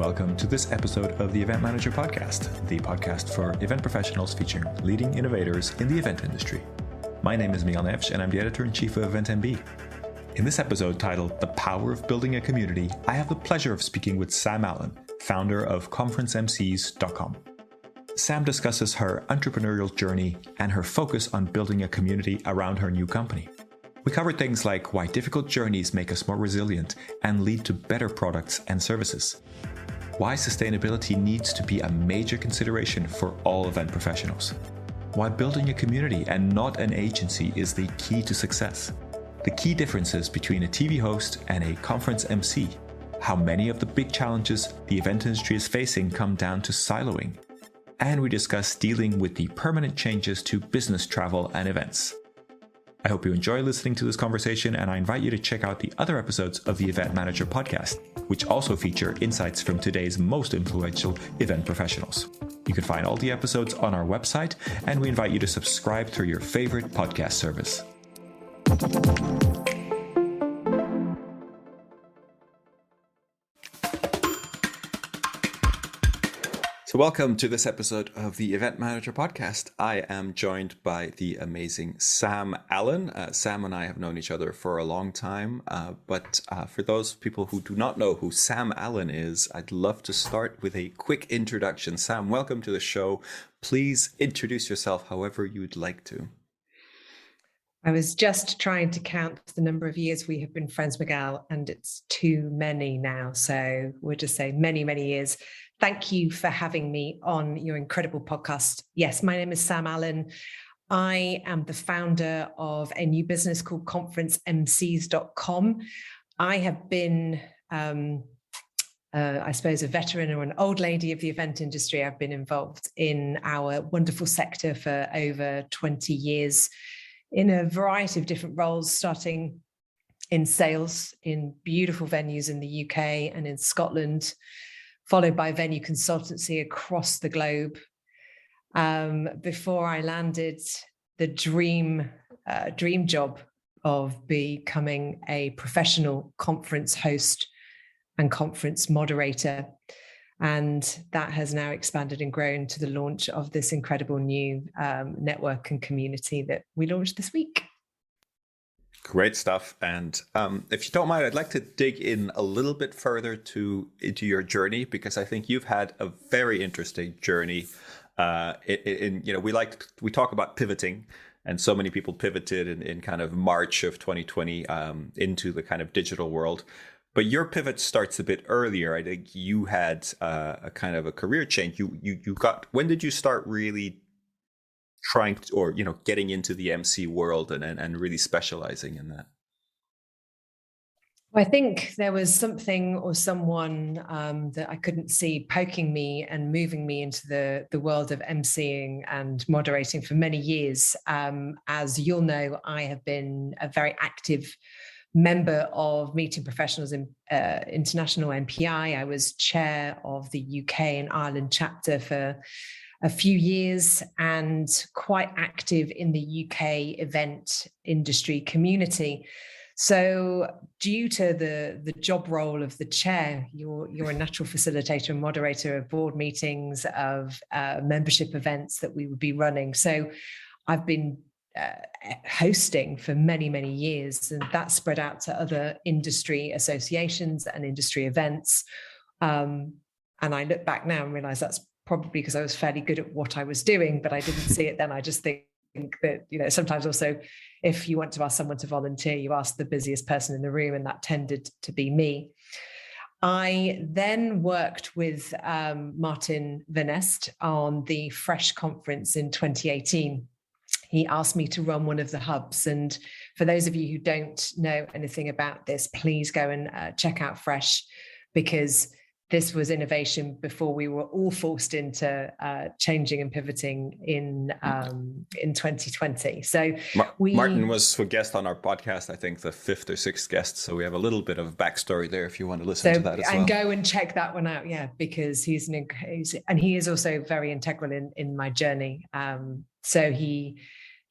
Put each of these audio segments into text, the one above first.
welcome to this episode of the Event Manager Podcast, the podcast for event professionals featuring leading innovators in the event industry. My name is Miguel Neves, and I'm the editor-in-chief of Event MB. In this episode titled The Power of Building a Community, I have the pleasure of speaking with Samme Allen, founder of conferenceemcees.com. Sam discusses her entrepreneurial journey and her focus on building a community around her new company. We cover things like why difficult journeys make us more resilient and lead to better products and services, why sustainability needs to be a major consideration for all event professionals, why building a community and not an agency is the key to success, the key differences between a TV host and a conference MC, how many of the big challenges the event industry is facing come down to siloing, and we discuss dealing with the permanent changes to business travel and events. I hope you enjoy listening to this conversation, and I invite you to check out the other episodes of the Event Manager Podcast, which also feature insights from today's most influential event professionals. You can find all the episodes on our website, and we invite you to subscribe through your favorite podcast service. So welcome to this episode of the Event Manager Podcast. I am joined by the amazing Samme Allen. Sam and I have known each other for a long time, but for those people who do not know who Samme Allen is, I'd love to start with a quick introduction. Sam, welcome to the show. Please introduce yourself however you'd like to. I was just trying to count the number of years we have been friends, Miguel, and it's too many now. So we'll just say many, many years. Thank you for having me on your incredible podcast. Yes, my name is Samme Allen. I am the founder of a new business called conferenceemcees.com. I have been, I suppose, a veteran or an old lady of the event industry. I've been involved in our wonderful sector for over 20 years in a variety of different roles, starting in sales in beautiful venues in the UK and in Scotland, followed by venue consultancy across the globe, before I landed the dream job of becoming a professional conference host and conference moderator. And that has now expanded and grown to the launch of this incredible new network and community that we launched this week. Great stuff. And if you don't mind, I'd like to dig in a little bit further into your journey, because I think you've had a very interesting journey. We talk about pivoting, and so many people pivoted in kind of March of 2020 into the kind of digital world. But your pivot starts a bit earlier. I think you had a kind of a career change. When did you start really trying to, or getting into the MC world and really specializing in that? Well, I think there was something or someone that I couldn't see poking me and moving me into the world of MCing and moderating for many years. As you'll know, I have been a very active member of Meeting Professionals in International MPI. I was chair of the UK and Ireland chapter for a few years and quite active in the UK event industry community. So due to the job role of the chair, you're a natural facilitator and moderator of board meetings, of membership events that we would be running. So I've been hosting for many, many years, and that spread out to other industry associations and industry events. And I look back now and realize that's probably because I was fairly good at what I was doing, but I didn't see it then. I just think that, sometimes also if you want to ask someone to volunteer, you ask the busiest person in the room, and that tended to be me. I then worked with Martin Venest on the Fresh conference in 2018. He asked me to run one of the hubs. And for those of you who don't know anything about this, please go and check out Fresh, because this was innovation before we were all forced into changing and pivoting in 2020. So Martin was a guest on our podcast, I think the 5th or 6th guest. So we have a little bit of backstory there if you want to listen to that as well. And go and check that one out, because he is also very integral in my journey. So he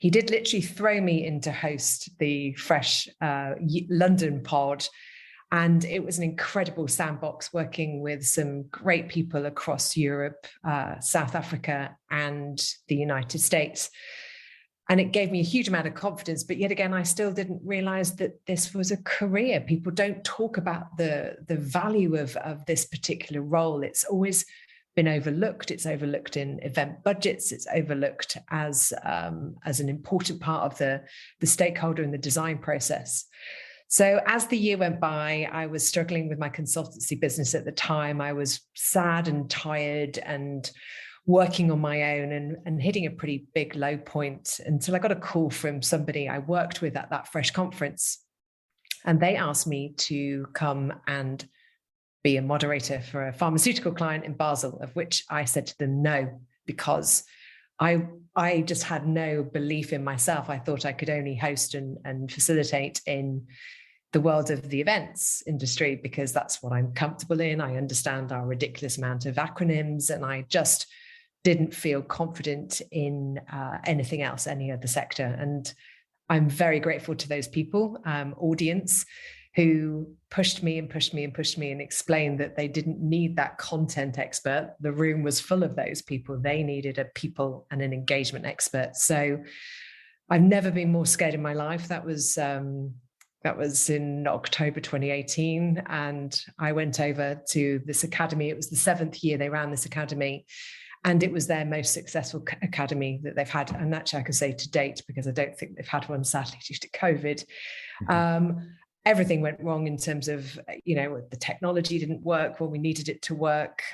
did literally throw me in to host the Fresh London pod. And it was an incredible sandbox working with some great people across Europe, South Africa, and the United States. And it gave me a huge amount of confidence. But yet again, I still didn't realize that this was a career. People don't talk about the value of this particular role. It's always been overlooked. It's overlooked in event budgets. It's overlooked as an important part of the stakeholder in the design process. So as the year went by, I was struggling with my consultancy business at the time. I was sad and tired and working on my own and hitting a pretty big low point until I got a call from somebody I worked with at that Fresh conference. And they asked me to come and be a moderator for a pharmaceutical client in Basel, of which I said to them no, because I just had no belief in myself. I thought I could only host and facilitate in the world of the events industry because that's what I'm comfortable in. I understand our ridiculous amount of acronyms, and I just didn't feel confident in anything else, any other sector. And I'm very grateful to those people, audience, who pushed me and pushed me and pushed me and explained that they didn't need that content expert. The room was full of those people. They needed a people and an engagement expert. So I've never been more scared in my life. That was in October 2018. And I went over to this academy. It was the 7th year they ran this academy. And it was their most successful academy that they've had. And actually, I can say to date, because I don't think they've had one, sadly, due to COVID. Mm-hmm. Everything went wrong in terms of, the technology didn't work when we needed it to work.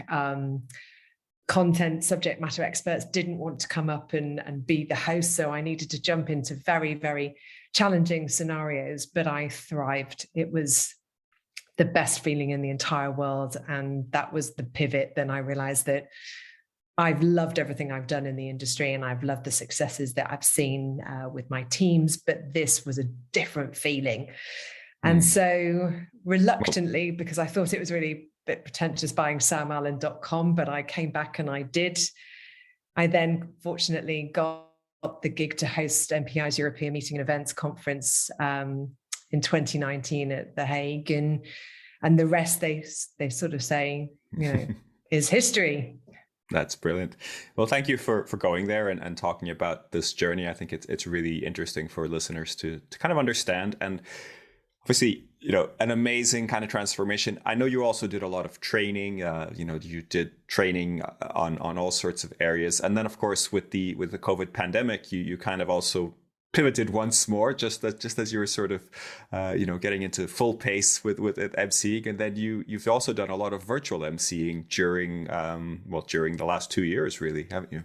Content subject matter experts didn't want to come up and be the host. So I needed to jump into very, very challenging scenarios, but I thrived. It was the best feeling in the entire world. And that was the pivot. Then I realized that I've loved everything I've done in the industry, and I've loved the successes that I've seen with my teams, but this was a different feeling. And so reluctantly, because I thought it was really a bit pretentious buying samallen.com, but I came back and I did. I then fortunately got the gig to host MPI's European Meeting and Events Conference in 2019 at The Hague. And the rest, they sort of say, is history. That's brilliant. Well, thank you for going there and talking about this journey. I think it's really interesting for listeners to kind of understand. And obviously, an amazing kind of transformation. I know you also did a lot of training. You did training on all sorts of areas. And then, of course, with the COVID pandemic, you kind of also pivoted once more, just as you were sort of, getting into full pace with emceeing. And then you've also done a lot of virtual emceeing during the last 2 years, really, haven't you?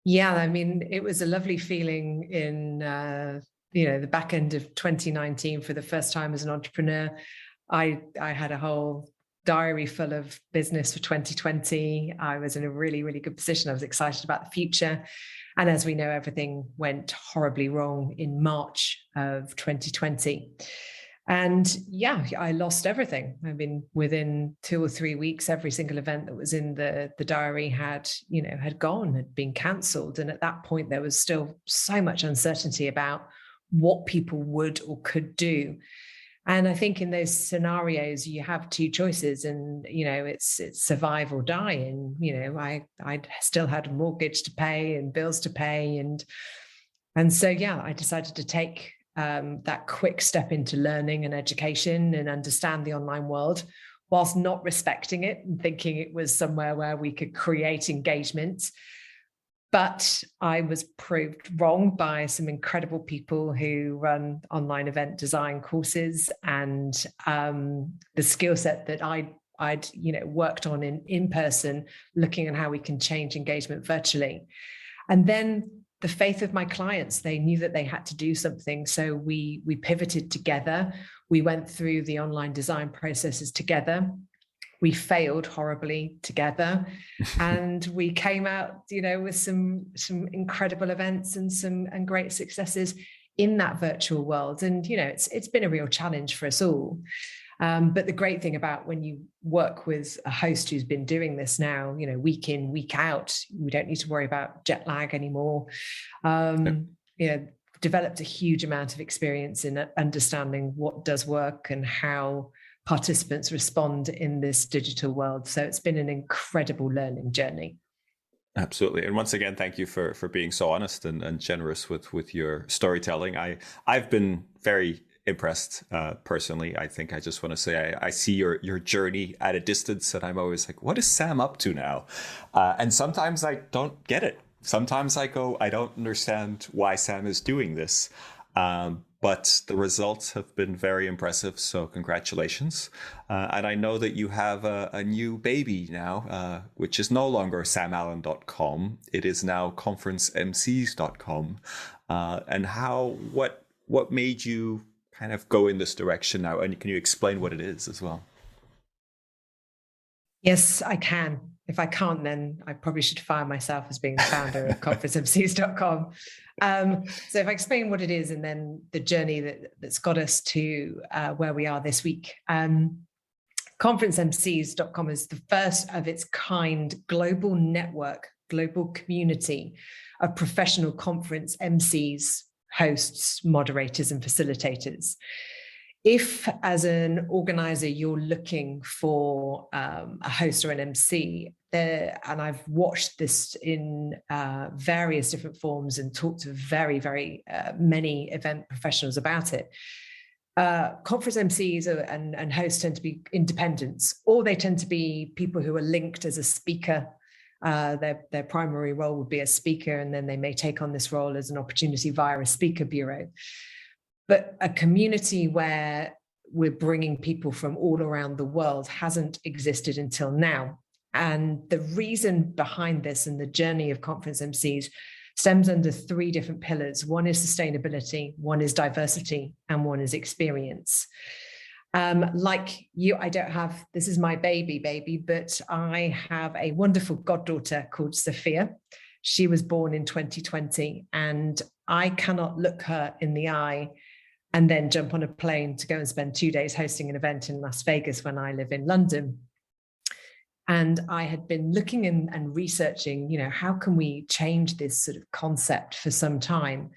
Yeah, I mean, it was a lovely feeling in, the back end of 2019 for the first time as an entrepreneur. I had a whole diary full of business for 2020. I was in a really, really good position. I was excited about the future. And as we know, everything went horribly wrong in March of 2020. And yeah, I lost everything. I mean, within 2 or 3 weeks, every single event that was in the diary had been cancelled. And at that point, there was still so much uncertainty about what people would or could do. And I think in those scenarios, you have two choices, and, it's survive or die. And, I still had a mortgage to pay and bills to pay. And so, yeah, I decided to take that quick step into learning and education and understand the online world, whilst not respecting it and thinking it was somewhere where we could create engagement. But I was proved wrong by some incredible people who run online event design courses, and the skill set that I'd worked on in person, looking at how we can change engagement virtually. And then the faith of my clients, they knew that they had to do something. So we pivoted together. We went through the online design processes together. We failed horribly together, and we came out, with some incredible events and great successes in that virtual world. And it's been a real challenge for us all. But the great thing about when you work with a host who's been doing this now, week in, week out, we don't need to worry about jet lag anymore. developed a huge amount of experience in understanding what does work and how participants respond in this digital world. So it's been an incredible learning journey. Absolutely. And once again, thank you for being so honest and generous with your storytelling. I've been very impressed personally. I think I just want to say I see your journey at a distance, and I'm always like, what is Sam up to now? And sometimes I don't get it. Sometimes I go, I don't understand why Sam is doing this. But the results have been very impressive, so congratulations. And I know that you have a new baby now, which is no longer samallen.com. It is now conferencemcees.com. And what made you kind of go in this direction now? And can you explain what it is as well? Yes, I can. If I can't, then I probably should fire myself as being the founder of conferencemcees.com. So if I explain what it is and then the journey that's got us to where we are this week. Conferencemcees.com is the first of its kind global network, global community of professional conference MCs, hosts, moderators, and facilitators. If, as an organizer, you're looking for a host or an MC, and I've watched this in various different forms and talked to very, very many event professionals about it, conference MCs and hosts tend to be independents, or they tend to be people who are linked as a speaker. Their primary role would be a speaker, and then they may take on this role as an opportunity via a speaker bureau. But a community where we're bringing people from all around the world hasn't existed until now. And the reason behind this and the journey of conference MCs stems under three different pillars. One is sustainability, one is diversity, and one is experience. Like you, I don't have, this is my baby, but I have a wonderful goddaughter called Sophia. She was born in 2020, and I cannot look her in the eye and then jump on a plane to go and spend 2 days hosting an event in Las Vegas when I live in London. And I had been looking and researching, how can we change this sort of concept for some time?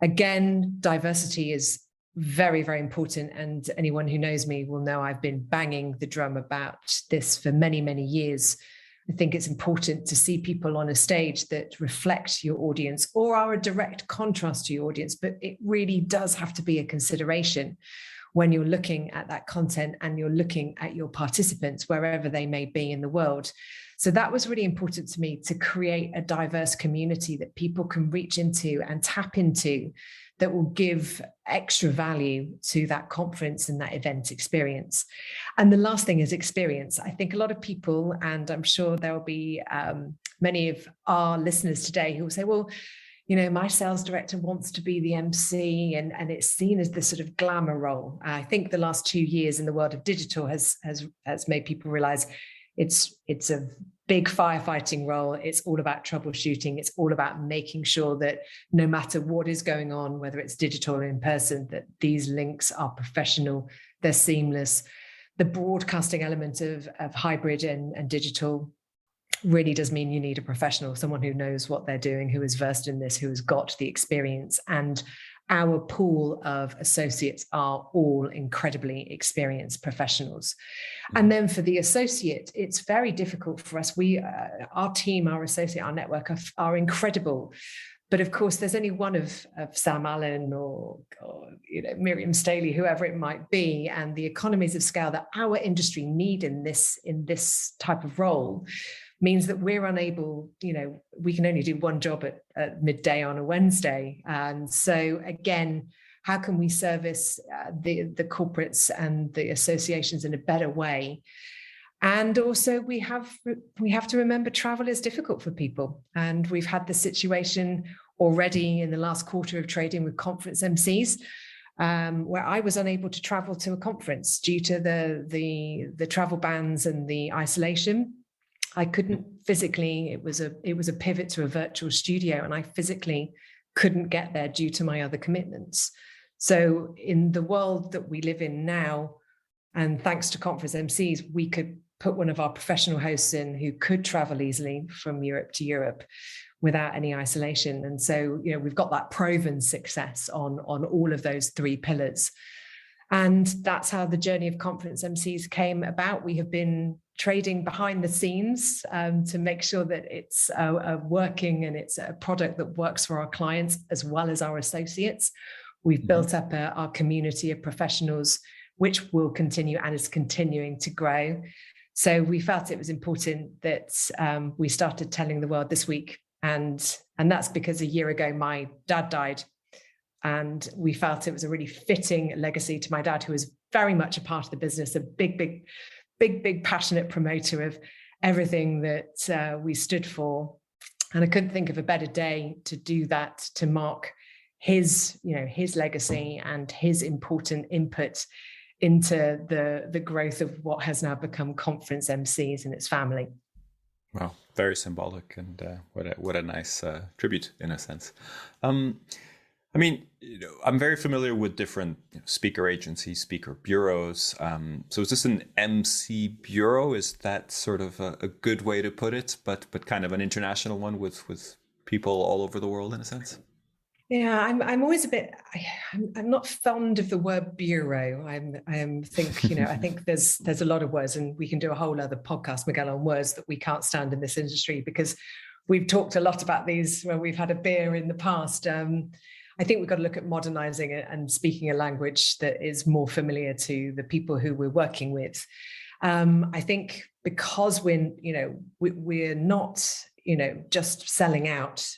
Again, diversity is very, very important. And anyone who knows me will know I've been banging the drum about this for many, many years. I think it's important to see people on a stage that reflect your audience or are a direct contrast to your audience, but it really does have to be a consideration when you're looking at that content and you're looking at your participants, wherever they may be in the world. So that was really important to me, to create a diverse community that people can reach into and tap into, that will give extra value to that conference and that event experience. And the last thing is experience. I think a lot of people, and I'm sure there will be many of our listeners today who will say, well, my sales director wants to be the MC, and it's seen as this sort of glamour role. I think the last 2 years in the world of digital has made people realize it's a big firefighting role. It's all about troubleshooting. It's all about making sure that no matter what is going on, whether it's digital or in person, that these links are professional, they're seamless. The broadcasting element of hybrid and digital really does mean you need a professional, someone who knows what they're doing, who is versed in this, who has got the experience. And our pool of associates are all incredibly experienced professionals. And then for the associate, it's very difficult for us. Our team, our associate, our network are incredible. But of course, there's only one of Sam Allen or Miriam Staley, whoever it might be, and the economies of scale that our industry need in this type of role means that we're unable, we can only do one job at midday on a Wednesday. And so again, how can we service the corporates and the associations in a better way? And also we have to remember travel is difficult for people. And we've had the situation already in the last quarter of trading with conference MCs, where I was unable to travel to a conference due to the travel bans and the isolation. I couldn't physically, it was a pivot to a virtual studio, and I physically couldn't get there due to my other commitments. So in the world that we live in now, and thanks to conference MCs, we could put one of our professional hosts in who could travel easily from Europe to Europe without any isolation. And so, we've got that proven success on all of those three pillars. And that's how the journey of conference MCs came about. We have been trading behind the scenes to make sure that it's working and it's a product that works for our clients as well as our associates. We've built up our community of professionals, which will continue and is continuing to grow. So we felt it was important that we started telling the world this week. And that's because a year ago, my dad died. And we felt it was a really fitting legacy to my dad, who was very much a part of the business, a big, passionate promoter of everything that we stood for. And I couldn't think of a better day to do that, to mark his legacy and his important input into the growth of what has now become Conference MCs and its family. Wow, very symbolic, and what a nice tribute in a sense. I mean, I'm very familiar with different speaker agencies, speaker bureaus. So is this an MC bureau? Is that sort of a good way to put it, but kind of an international one with people all over the world in a sense? Yeah, I'm always I'm not fond of the word bureau. I think there's a lot of words, and we can do a whole other podcast, Miguel, on words that we can't stand in this industry, because we've talked a lot about these when we've had a beer in the past. I think we've got to look at modernizing it and speaking a language that is more familiar to the people who we're working with. I think because we're not, just selling out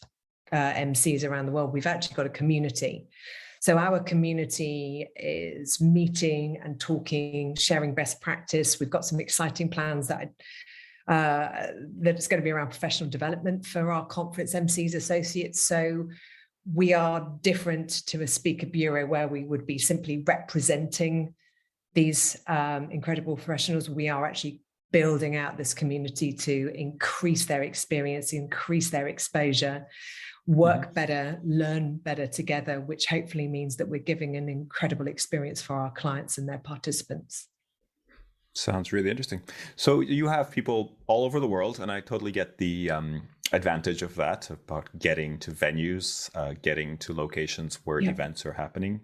MCs around the world, we've actually got a community. So our community is meeting and talking, sharing best practice. We've got some exciting plans that it's going to be around professional development for our conference MCs associates. So we are different to a speaker bureau where we would be simply representing these incredible professionals. We are actually building out this community to increase their experience, increase their exposure, work better, learn better together, which hopefully means that we're giving an incredible experience for our clients and their participants. Sounds really interesting. So you have people all over the world, and I totally get the advantage of that, about getting to venues, getting to locations where events are happening.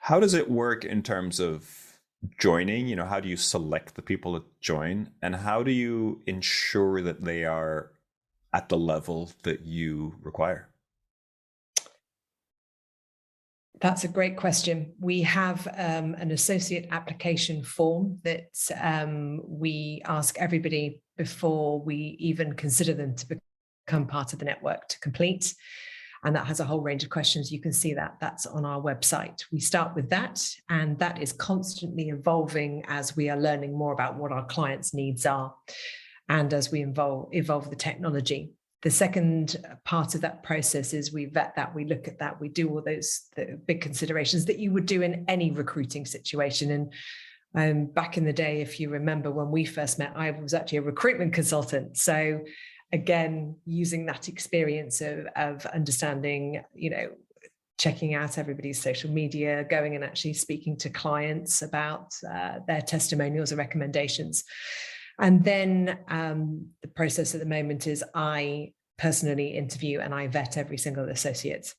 How does it work in terms of joining? How do you select the people that join, and how do you ensure that they are at the level that you require? That's a great question. We have an associate application form that we ask everybody before we even consider them to become part of the network to complete. And that has a whole range of questions. You can see that's on our website. We start with that, and that is constantly evolving as we are learning more about what our clients' needs are and as we evolve the technology. The second part of that process is we vet that, we look at that, we do all the big considerations that you would do in any recruiting situation. And back in the day, if you remember when we first met, I was actually a recruitment consultant. So again, using that experience of understanding, checking out everybody's social media, going and actually speaking to clients about their testimonials or recommendations. And then the process at the moment is I personally interview and I vet every single associate.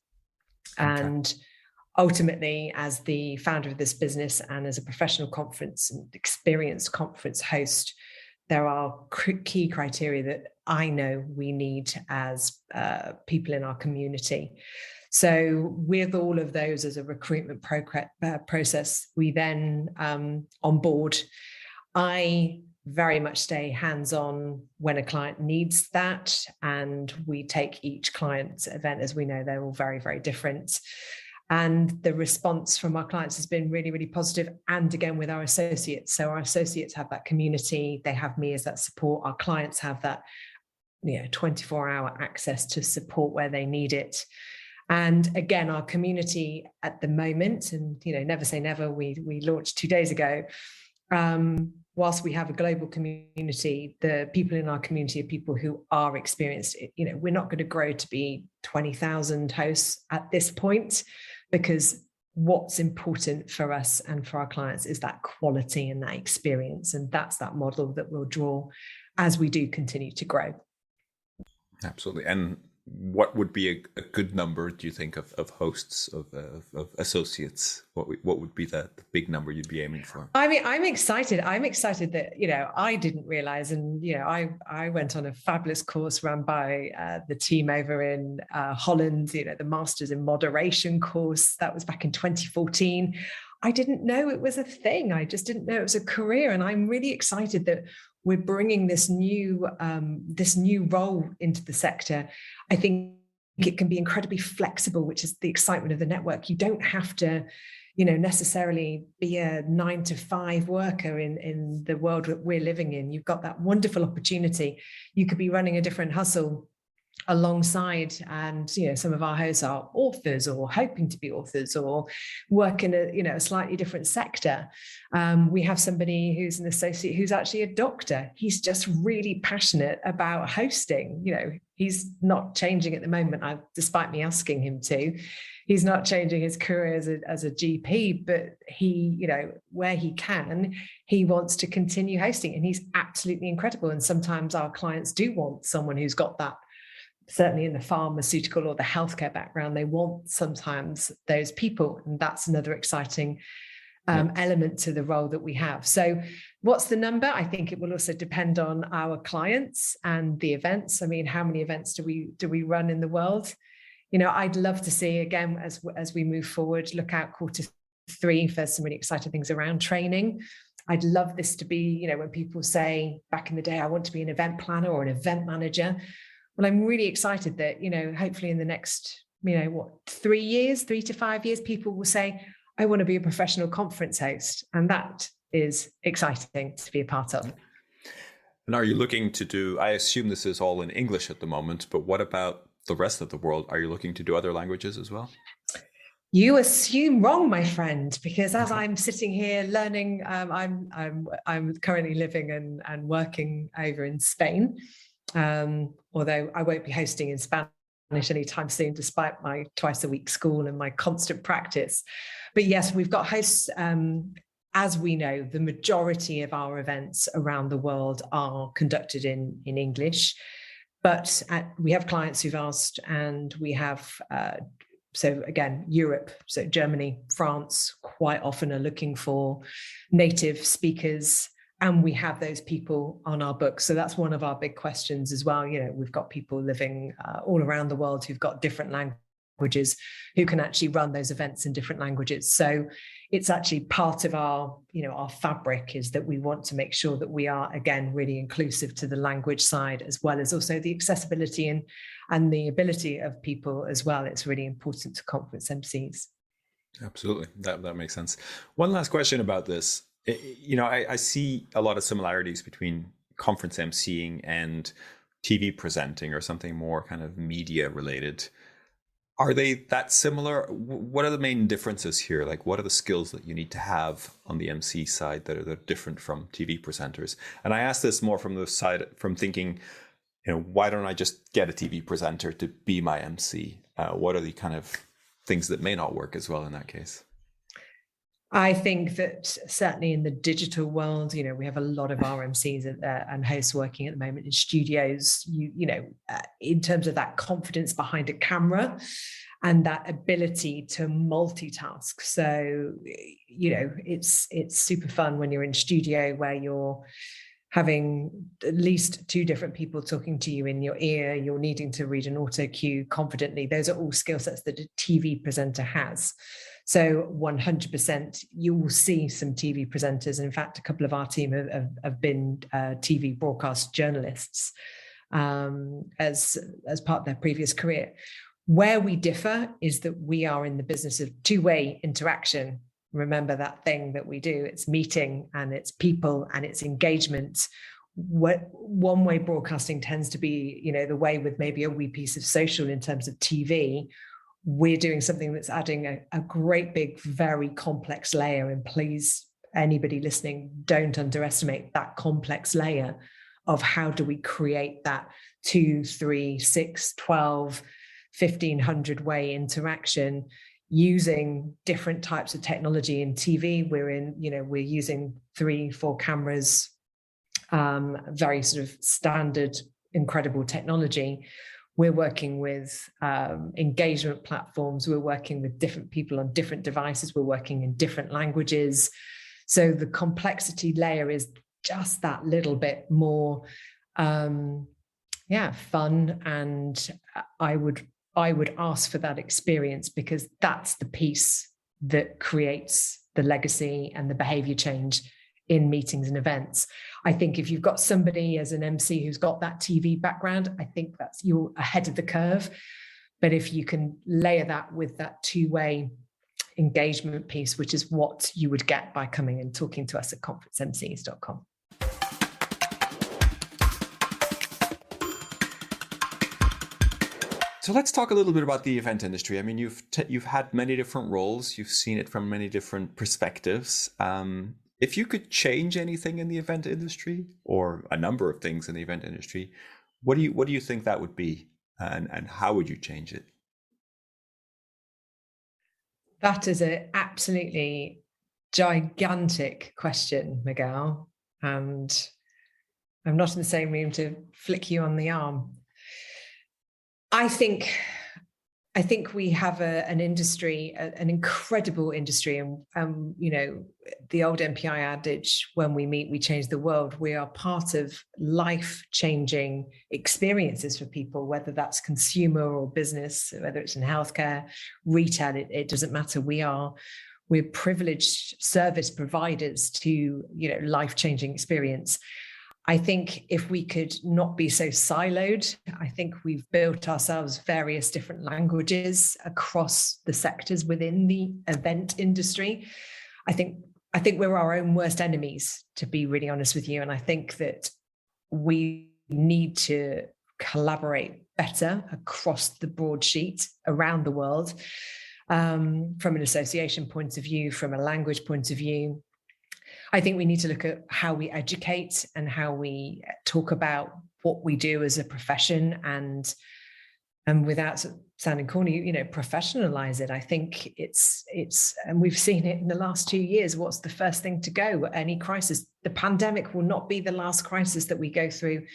Okay. And ultimately, as the founder of this business and as a professional conference and experienced conference host, there are key criteria that I know we need as people in our community. So with all of those as a recruitment process, we then onboard. I very much stay hands-on when a client needs that, and we take each client's event. As we know, they're all very, very different. And the response from our clients has been really, really positive. And again, with our associates. So our associates have that community. They have me as that support. Our clients have that 24-hour access to support where they need it. And again, our community at the moment, and never say never, we launched 2 days ago. Whilst we have a global community, the people in our community are people who are experienced. We're not going to grow to be 20,000 hosts at this point, because what's important for us and for our clients is that quality and that experience. And that's that model that we'll draw as we do continue to grow. Absolutely. And what would be a good number, do you think, of hosts, of associates? What would be the big number you'd be aiming for? I mean, I'm excited. I'm excited that, I didn't realize, and, I went on a fabulous course run by the team over in Holland, the Masters in Moderation course. That was back in 2014. I didn't know it was a thing. I just didn't know it was a career. And I'm really excited that we're bringing this new role into the sector. I think it can be incredibly flexible, which is the excitement of the network. You don't have to, necessarily be a 9-to-5 worker in the world that we're living in. You've got that wonderful opportunity. You could be running a different hustle alongside, and some of our hosts are authors or hoping to be authors or work in a slightly different sector. We have somebody who's an associate who's actually a doctor. He's just really passionate about hosting. He's not changing at the moment, despite me asking him to. He's not changing his career as a GP, but he, where he can, he wants to continue hosting, and he's absolutely incredible. And sometimes our clients do want someone who's got that, certainly in the pharmaceutical or the healthcare background, they want sometimes those people. And that's another exciting element to the role that we have. So what's the number? I think it will also depend on our clients and the events. I mean, how many events do we run in the world? I'd love to see, again, as we move forward, look out Q3 for some really exciting things around training. I'd love this to be, when people say back in the day, I want to be an event planner or an event manager. Well, I'm really excited that, hopefully in the next, 3 to 5 years, people will say, I want to be a professional conference host. And that is exciting to be a part of. And are you looking to do, I assume this is all in English at the moment, but what about the rest of the world? Are you looking to do other languages as well? You assume wrong, my friend, because as I'm sitting here learning, I'm currently living and working over in Spain. Although I won't be hosting in Spanish anytime soon, despite my twice-a-week school and my constant practice. But yes, we've got hosts. As we know, the majority of our events around the world are conducted in English. But we have clients who've asked, and we have, so again, Europe, so Germany, France, quite often are looking for native speakers. And we have those people on our books. So that's one of our big questions as well. We've got people living all around the world who've got different languages, who can actually run those events in different languages. So it's actually part of our fabric, is that we want to make sure that we are, again, really inclusive to the language side, as well as also the accessibility and the ability of people as well. It's really important to conference MCs. Absolutely. That makes sense. One last question about this. I see a lot of similarities between conference emceeing and TV presenting, or something more kind of media related. Are they that similar? What are the main differences here? Like, what are the skills that you need to have on the MC side that are different from TV presenters? And I ask this more from the side, from thinking, why don't I just get a TV presenter to be my MC? What are the kind of things that may not work as well in that case? I think that certainly in the digital world, we have a lot of our MCs and hosts working at the moment in studios, in terms of that confidence behind a camera and that ability to multitask. So, it's super fun when you're in studio where you're having at least 2 different people talking to you in your ear, you're needing to read an auto cue confidently. Those are all skill sets that a TV presenter has. So 100%, you will see some TV presenters. In fact, a couple of our team have been TV broadcast journalists as part of their previous career. Where we differ is that we are in the business of two-way interaction. Remember that thing that we do, it's meeting and it's people and it's engagement. One-way broadcasting tends to be, the way with maybe a wee piece of social in terms of TV. We're doing something that's adding a great big, very complex layer. And please, anybody listening, don't underestimate that complex layer of how do we create that 2, 3, 6, 12, 1,500 way interaction. using different types of technology in TV. We're using 3-4 cameras, very sort of standard, incredible technology. We're working with engagement platforms. We're working with different people on different devices. We're working in different languages. So the complexity layer is just that little bit more, fun. And I would ask for that experience, because that's the piece that creates the legacy and the behavior change in meetings and events. I think if you've got somebody as an MC who's got that TV background, I think you're ahead of the curve. But if you can layer that with that two-way engagement piece, which is what you would get by coming and talking to us at conferencemcees.com. So let's talk a little bit about the event industry. I mean, you've had many different roles. You've seen it from many different perspectives. If you could change anything in the event industry, or a number of things in the event industry, what do you think that would be, and how would you change it? That is an absolutely gigantic question, Miguel, and I'm not in the same room to flick you on the arm. I think we have an industry, an incredible industry, and the old MPI adage, when we meet, we change the world. We are part of life-changing experiences for people, whether that's consumer or business, whether it's in healthcare, retail, it doesn't matter. We're privileged service providers to, life-changing experience. I think if we could not be so siloed, I think we've built ourselves various different languages across the sectors within the event industry. I think we're our own worst enemies, to be really honest with you. And I think that we need to collaborate better across the broadsheet around the world, from an association point of view, from a language point of view. I think we need to look at how we educate and how we talk about what we do as a profession, and without sounding corny, professionalize it. I think it's, and we've seen it in the last 2 years. What's the first thing to go at any crisis? The pandemic will not be the last crisis that we go through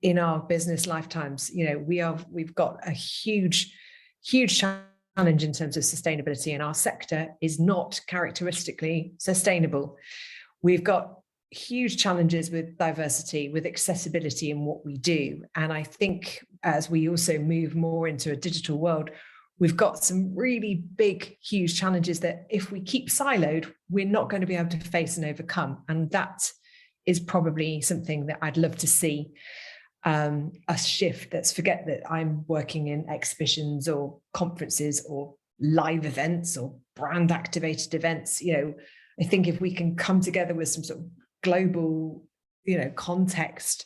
in our business lifetimes. We've got a huge challenge in terms of sustainability, and our sector is not characteristically sustainable. We've got huge challenges with diversity, with accessibility in what we do. And I think as we also move more into a digital world, we've got some really big, huge challenges that if we keep siloed, we're not going to be able to face and overcome. And that is probably something that I'd love to see, a shift. Let's forget that I'm working in exhibitions or conferences or live events or brand activated events. I think if we can come together with some sort of global, context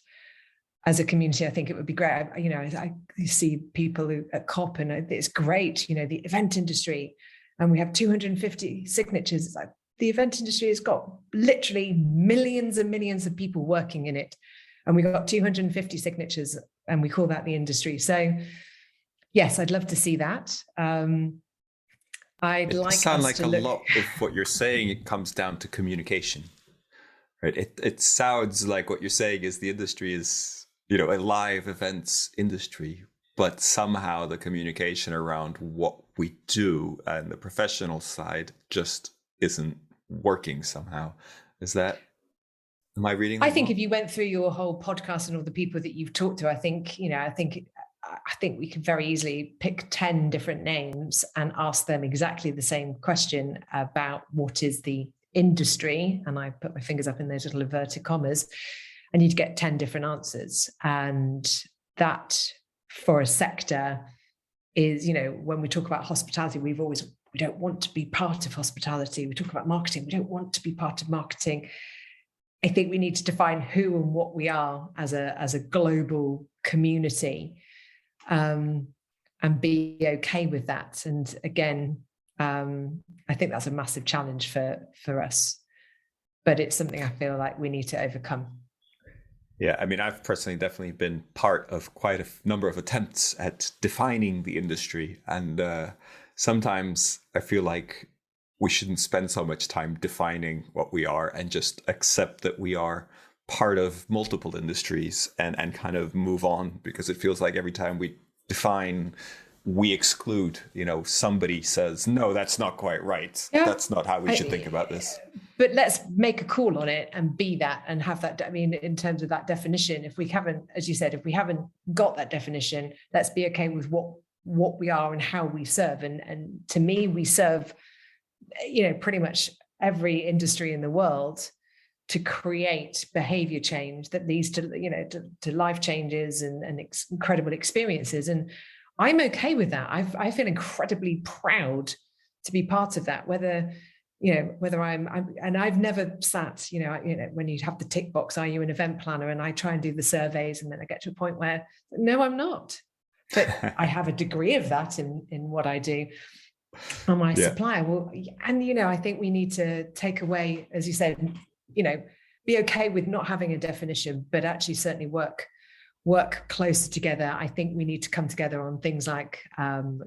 as a community, I think it would be great. I see people at COP, and it's great, the event industry, and we have 250 signatures. It's like the event industry has got literally millions and millions of people working in it, and we got 250 signatures, and we call that the industry. So yes, I'd love to see that. It sounds like a lot of what you're saying, it comes down to communication, right? It sounds like what you're saying is the industry is, a live events industry, but somehow the communication around what we do and the professional side just isn't working somehow. Am I reading that I think wrong? if you went through your whole podcast and all the people that you've talked to, I think we could very easily pick 10 different names and ask them exactly the same question about what is the industry. And I put my fingers up in those little inverted commas, and you'd get 10 different answers. And that, for a sector, is, when we talk about hospitality, we don't want to be part of hospitality. We talk about marketing, we don't want to be part of marketing. I think we need to define who and what we are as a global community. And be okay with that. And again, I think that's a massive challenge for us, but it's something I feel like we need to overcome. Yeah, I mean, I've personally definitely been part of quite a number of attempts at defining the industry, and sometimes I feel like we shouldn't spend so much time defining what we are and just accept that we are part of multiple industries and kind of move on, because it feels like every time we define, we exclude, somebody says, no, that's not quite right. Yeah. That's not how we should think about this. But let's make a call on it and be that and have that. I mean, in terms of that definition, if we haven't, as you said, if we haven't got that definition, let's be okay with what we are and how we serve. And to me, we serve, pretty much every industry in the world to create behavior change that leads to, to life changes and incredible experiences. And I'm okay with that. I feel incredibly proud to be part of that, whether I'm and I've never sat, when you have the tick box, are you an event planner? And I try and do the surveys, and then I get to a point where, no, I'm not. But I have a degree of that in what I do. On my supplier. Well, and I think we need to take away, as you said, be okay with not having a definition, but actually certainly work closer together. I think we need to come together on things like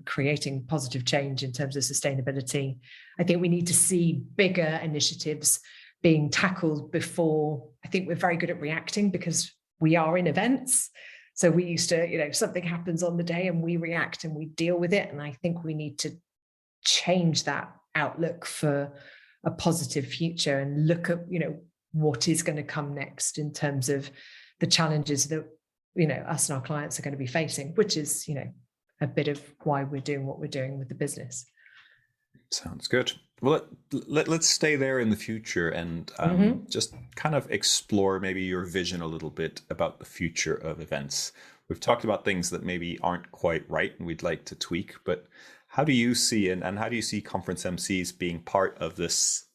creating positive change in terms of sustainability. I think we need to see bigger initiatives being tackled before. I think we're very good at reacting because we are in events. So we used to, something happens on the day and we react and we deal with it. And I think we need to change that outlook for a positive future and look at, what is going to come next in terms of the challenges that, us and our clients are going to be facing, which is, a bit of why we're doing what we're doing with the business. Sounds good. Well, let's stay there in the future and just kind of explore maybe your vision a little bit about the future of events. We've talked about things that maybe aren't quite right and we'd like to tweak, but how do you see and how do you see conference MCs being part of this,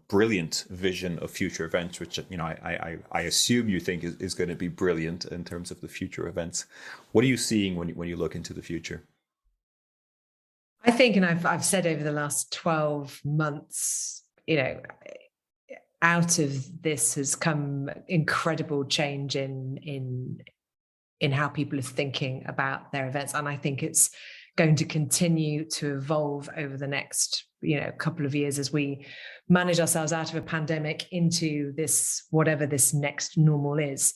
brilliant vision of future events, which, I assume you think is going to be brilliant in terms of the future events. What are you seeing when you look into the future? I think, and I've said over the last 12 months, out of this has come incredible change in how people are thinking about their events. And I think it's going to continue to evolve over the next, couple of years as we manage ourselves out of a pandemic into this, whatever this next normal is.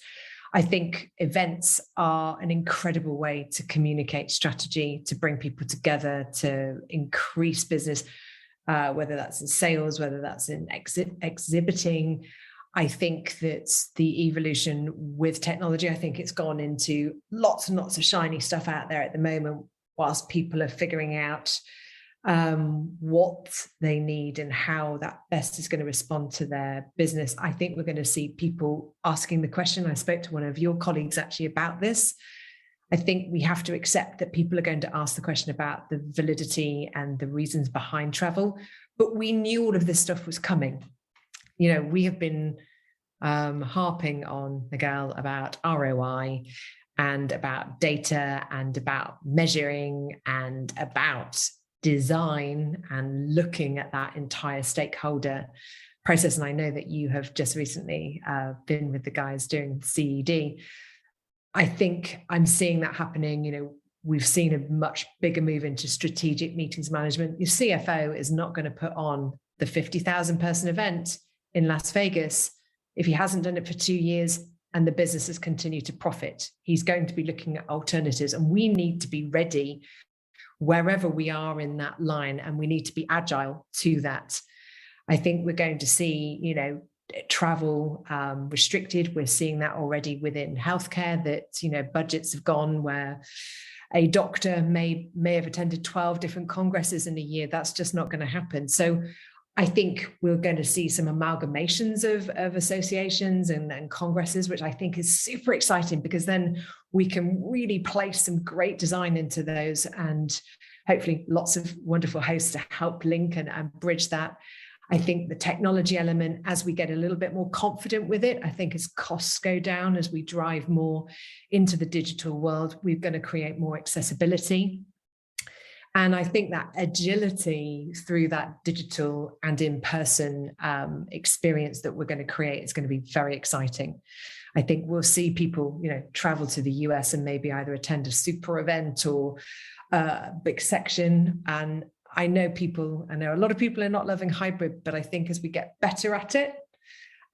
I think events are an incredible way to communicate strategy, to bring people together, to increase business, whether that's in sales, whether that's in exhibiting. I think that the evolution with technology, I think it's gone into lots and lots of shiny stuff out there at the moment, whilst people are figuring out what they need and how that best is going to respond to their business. I think we're going to see people asking the question. I spoke to one of your colleagues actually about this. I think we have to accept that people are going to ask the question about the validity and the reasons behind travel, but we knew all of this stuff was coming. We have been harping on, Miguel, about ROI and about data and about measuring and about design and looking at that entire stakeholder process. And I know that you have just recently been with the guys doing CED. I think I'm seeing that happening. We've seen a much bigger move into strategic meetings management. Your CFO is not going to put on the 50,000 person event in Las Vegas if he hasn't done it for 2 years and the business has continued to profit. He's going to be looking at alternatives, and we need to be ready wherever we are in that line, and we need to be agile to that. I think we're going to see, travel restricted. We're seeing that already within healthcare, that, budgets have gone where a doctor may have attended 12 different congresses in a year. That's just not going to happen. So I think we're going to see some amalgamations of associations and congresses, which I think is super exciting, because then we can really place some great design into those, and hopefully lots of wonderful hosts to help link and bridge that. I think the technology element, as we get a little bit more confident with it, I think as costs go down, as we drive more into the digital world, we're going to create more accessibility. And I think that agility through that digital and in-person experience that we're going to create is going to be very exciting. I think we'll see people, travel to the US and maybe either attend a super event or a big section. And I know a lot of people are not loving hybrid, but I think as we get better at it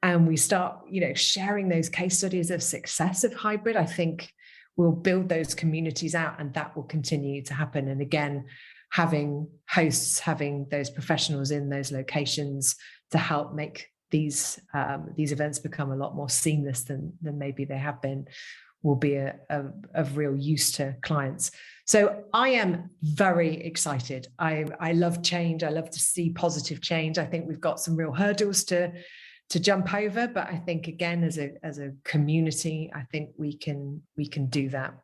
and we start, sharing those case studies of success of hybrid, I think we'll build those communities out, and that will continue to happen. And again, having hosts, having those professionals in those locations to help make these events become a lot more seamless than maybe they have been, will be of real use to clients. So I am very excited. I love change. I love to see positive change. I think we've got some real hurdles to jump over, but I think again, as a community, I think we can do that.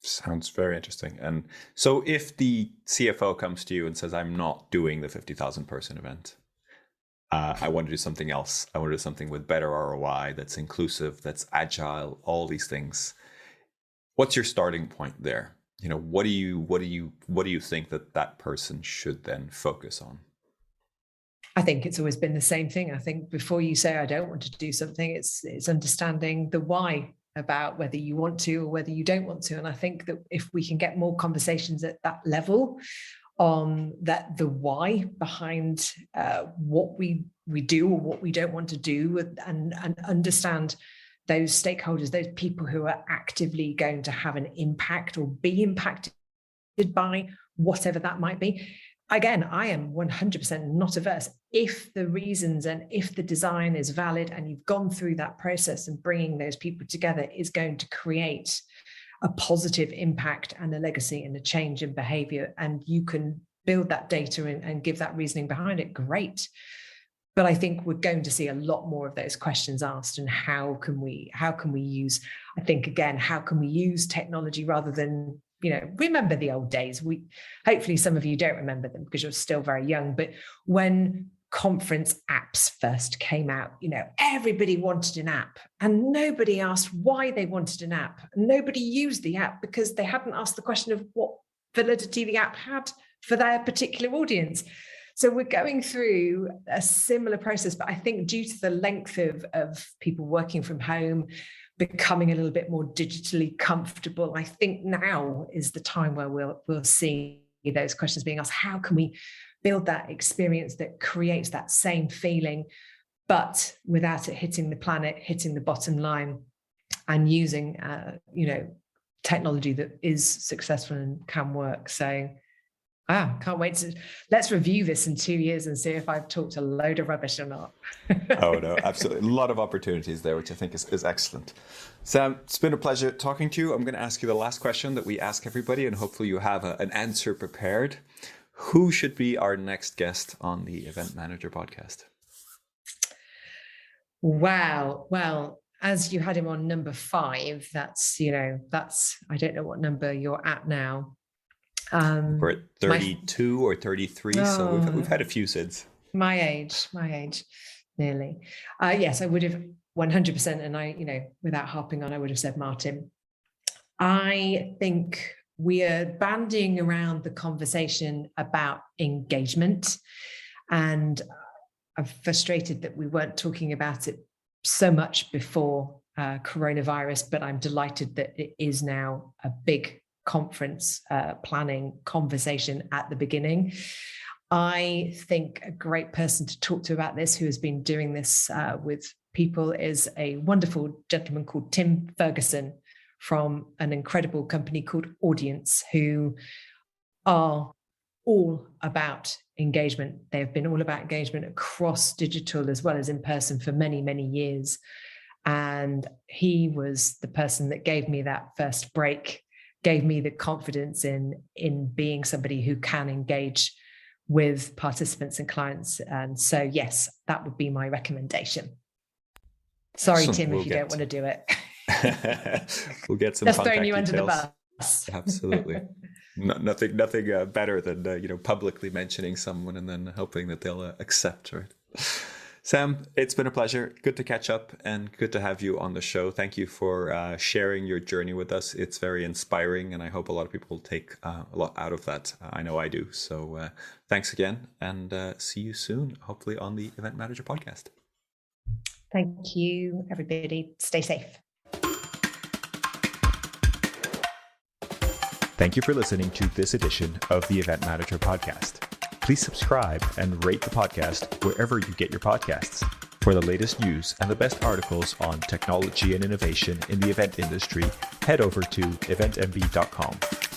Sounds very interesting. And so if the CFO comes to you and says, I'm not doing the 50,000 person event, I want to do something else. I want to do something with better ROI, that's inclusive, that's agile, all these things. What's your starting point there? What do you think that person should then focus on? I think it's always been the same thing. I think before you say I don't want to do something, it's understanding the why about whether you want to or whether you don't want to. And I think that if we can get more conversations at that level on that, the why behind what we do or what we don't want to do, and understand those stakeholders, those people who are actively going to have an impact or be impacted by whatever that might be. Again, I am 100% not averse if the reasons and if the design is valid and you've gone through that process, and bringing those people together is going to create a positive impact and a legacy and a change in behavior, and you can build that data and give that reasoning behind it, great. But I think we're going to see a lot more of those questions asked, and how can we use, I think, again, how can we use technology rather than, remember the old days. Hopefully some of you don't remember them because you're still very young, but when conference apps first came out, everybody wanted an app, and nobody asked why they wanted an app. Nobody used the app because they hadn't asked the question of what validity the app had for their particular audience. So we're going through a similar process, but I think due to the length of people working from home, becoming a little bit more digitally comfortable, I think now is the time where we'll see those questions being asked. How can we build that experience that creates that same feeling, but without it hitting the planet, hitting the bottom line, and using technology that is successful and can work? So can't wait let's review this in 2 years and see if I've talked a load of rubbish or not. Oh, no, absolutely. A lot of opportunities there, which I think is excellent. Sam, it's been a pleasure talking to you. I'm going to ask you the last question that we ask everybody, and hopefully you have an answer prepared. Who should be our next guest on the Event Manager podcast? Wow. Well, as you had him on number 5, that's I don't know what number you're at now. We're at 32 or 33, so we've had a few since. My age, nearly. Yes, I would have 100%, and I, without harping on, I would have said Martin. I think we are bandying around the conversation about engagement, and I'm frustrated that we weren't talking about it so much before coronavirus, but I'm delighted that it is now a big conference planning conversation at the beginning. I think a great person to talk to about this, who has been doing this with people, is a wonderful gentleman called Tim Ferguson from an incredible company called Audience, who are all about engagement. They've been all about engagement across digital as well as in person for many, many years. And he was the person that gave me that first break, gave me the confidence in being somebody who can engage with participants and clients. And so, yes, that would be my recommending. Sorry, Tim, if you don't want to do it. We'll get some just contact throwing you details. Under the bus. Absolutely. Nothing better than publicly mentioning someone and then hoping that they'll accept, right? Sam, it's been a pleasure. Good to catch up and good to have you on the show. Thank you for sharing your journey with us. It's very inspiring, and I hope a lot of people take a lot out of that. I know I do. So thanks again, and see you soon, hopefully on the Event Manager podcast. Thank you, everybody. Stay safe. Thank you for listening to this edition of the Event Manager podcast. Please subscribe and rate the podcast wherever you get your podcasts. For the latest news and the best articles on technology and innovation in the event industry, head over to eventmb.com.